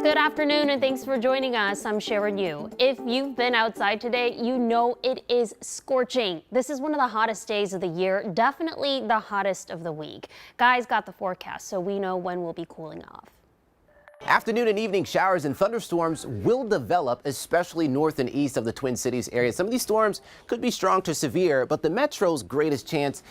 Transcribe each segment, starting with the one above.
Good afternoon and thanks for joining us. I'm Sharon Yu. If you've been outside today, you know it is scorching. This is one of the hottest days of the year, definitely the hottest of the week. Guys got the forecast, so we know when we'll be cooling off. Afternoon and evening showers and thunderstorms will develop, especially north and east of the Twin Cities area. Some of these storms could be strong to severe, but the metro's greatest chance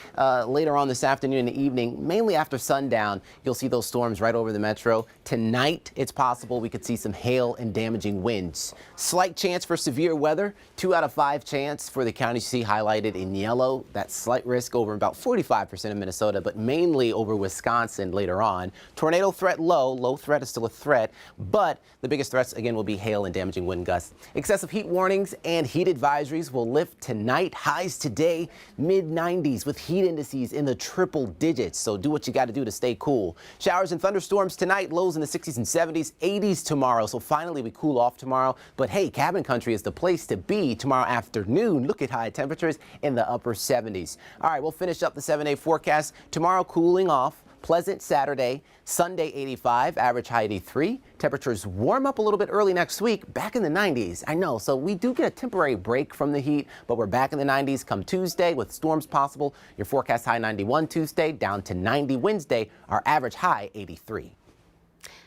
later on this afternoon and evening, mainly after sundown. You'll see those storms right over the metro. Tonight, it's possible we could see some hail and damaging winds. Slight chance for severe weather, 2 out of 5 chance for the counties you see highlighted in yellow. That slight risk over about 45% of Minnesota, but mainly over Wisconsin later on. Tornado threat low threat is still a threat, but the biggest threats again will be hail and damaging wind gusts. Excessive heat warnings and heat advisories will lift tonight. Highs today mid-90s with heat indices in the triple digits. So do what you got to do to stay cool. Showers and thunderstorms tonight, lows in the 60s and 70s, 80s tomorrow. So finally we cool off tomorrow. But hey, cabin country is the place to be tomorrow afternoon. Look at high temperatures in the upper 70s. All right, we'll finish up the 7-day forecast. Tomorrow cooling off. Pleasant Saturday, Sunday 85, average high 83. Temperatures warm up a little bit early next week, back in the 90s. I know, so we do get a temporary break from the heat, but we're back in the 90s come Tuesday with storms possible. Your forecast high 91 Tuesday, down to 90 Wednesday, our average high 83.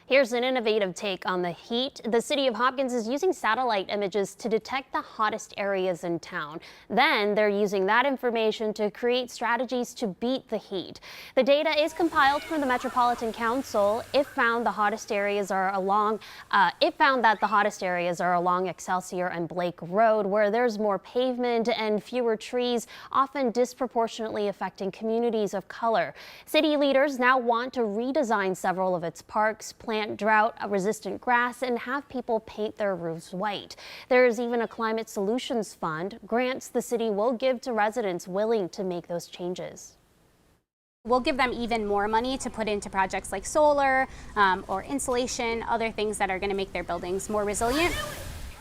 Here's an innovative take on the heat. The city of Hopkins is using satellite images to detect the hottest areas in town. Then they're using that information to create strategies to beat the heat. The data is compiled from the Metropolitan Council. It found that the hottest areas are along Excelsior and Blake Road, where there's more pavement and fewer trees, often disproportionately affecting communities of color. City leaders now want to redesign several of its parks, plant drought-resistant grass, and have people paint their roofs white. There is even a climate solutions fund, grants the city will give to residents willing to make those changes. We'll give them even more money to put into projects like solar or insulation, other things that are going to make their buildings more resilient.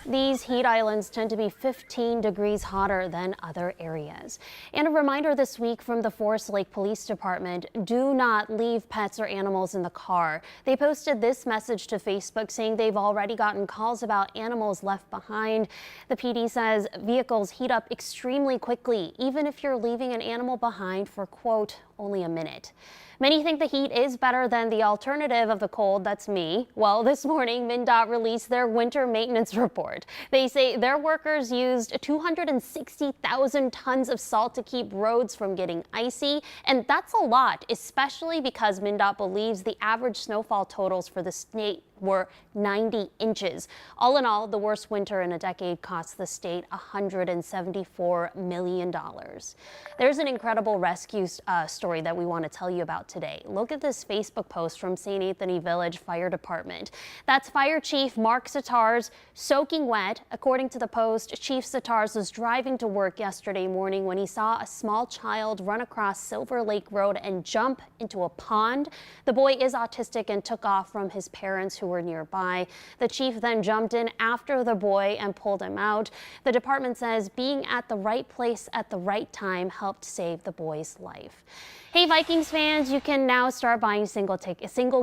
These heat islands tend to be 15 degrees hotter than other areas. And a reminder this week from the Forest Lake Police Department, do not leave pets or animals in the car. They posted this message to Facebook saying they've already gotten calls about animals left behind. The PD says vehicles heat up extremely quickly, even if you're leaving an animal behind for, quote, only a minute. Many think the heat is better than the alternative of the cold, that's me. Well, this morning, MnDOT released their winter maintenance report. They say their workers used 260,000 tons of salt to keep roads from getting icy, and that's a lot, especially because MnDOT believes the average snowfall totals for the state were 90 inches. All in all, the worst winter in a decade cost the state $174 million. There's an incredible rescue story that we want to tell you about today. Look at this Facebook post from St. Anthony Village Fire Department. That's Fire Chief Mark Satars, soaking wet. According to the post, Chief Satars was driving to work yesterday morning when he saw a small child run across Silver Lake Road and jump into a pond. The boy is autistic and took off from his parents who were nearby. The chief then jumped in after the boy and pulled him out. The department says being at the right place at the right time helped save the boy's life. Hey Vikings fans, you can now start buying single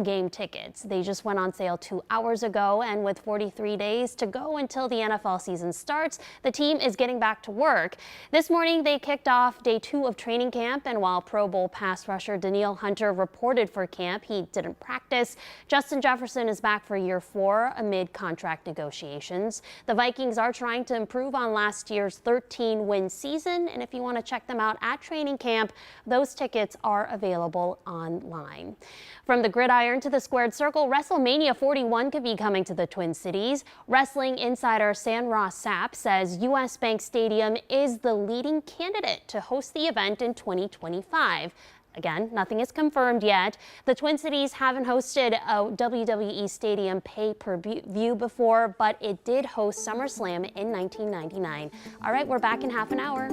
game tickets. They just went on sale 2 hours ago, and with 43 days to go until the NFL season starts, the team is getting back to work. This morning they kicked off day 2 of training camp, and while Pro Bowl pass rusher Danielle Hunter reported for camp, he didn't practice. Justin Jefferson is back for year 4 amid contract negotiations. The Vikings are trying to improve on last year's 13-win season, and if you want to check them out at training camp, those tickets are available online. From the gridiron to the squared circle, WrestleMania 41 could be coming to the Twin Cities. Wrestling insider San Ross Sapp says US Bank Stadium is the leading candidate to host the event in 2025. Again, nothing is confirmed yet. The Twin Cities haven't hosted a WWE Stadium pay-per-view before, but it did host SummerSlam in 1999. All right, we're back in half an hour.